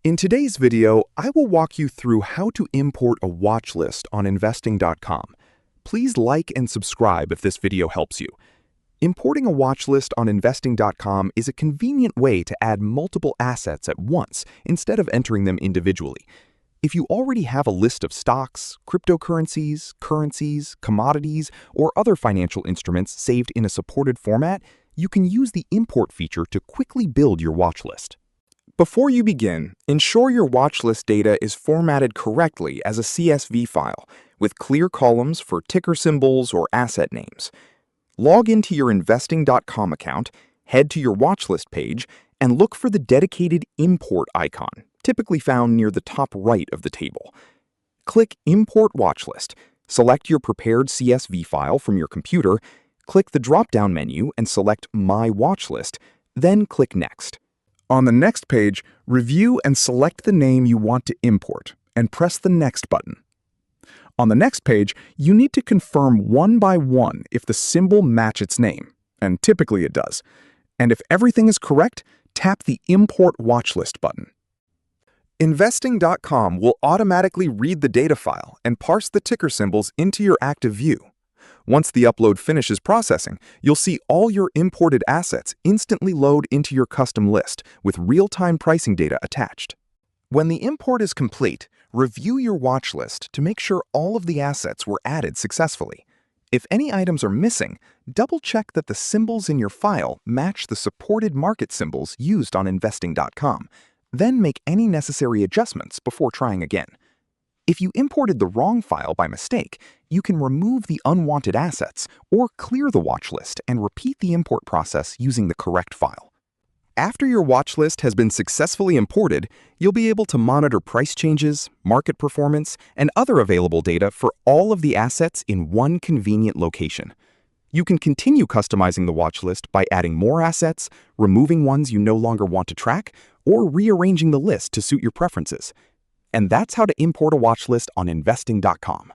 In today's video, I will walk you through how to import a watch list on investing.com. Please like and subscribe if this video helps you. Importing a watch list on investing.com is a convenient way to add multiple assets at once instead of entering them individually. If you already have a list of stocks, cryptocurrencies, currencies, commodities, or other financial instruments saved in a supported format, you can use the import feature to quickly build your watch list. Before you begin, ensure your watch list data is formatted correctly as a CSV file, with clear columns for ticker symbols or asset names. Log into your investing.com account, head to your watch list page, and look for the dedicated import icon, typically found near the top right of the table. Click Import Watch List, select your prepared CSV file from your computer, click the drop-down menu and select My Watch List, then click Next. On the next page, review and select the name you want to import, and press the Next button. On the next page, you need to confirm one by one if the symbol matches its name, and typically it does. And if everything is correct, tap the Import Watchlist button. Investing.com will automatically read the data file and parse the ticker symbols into your active view. Once the upload finishes processing, you'll see all your imported assets instantly load into your custom list with real-time pricing data attached. When the import is complete, review your watch list to make sure all of the assets were added successfully. If any items are missing, double-check that the symbols in your file match the supported market symbols used on investing.com. Then make any necessary adjustments before trying again. If you imported the wrong file by mistake, you can remove the unwanted assets or clear the watch list and repeat the import process using the correct file. After your watch list has been successfully imported, you'll be able to monitor price changes, market performance, and other available data for all of the assets in one convenient location. You can continue customizing the watch list by adding more assets, removing ones you no longer want to track, or rearranging the list to suit your preferences. And that's how to import a watch list on investing.com.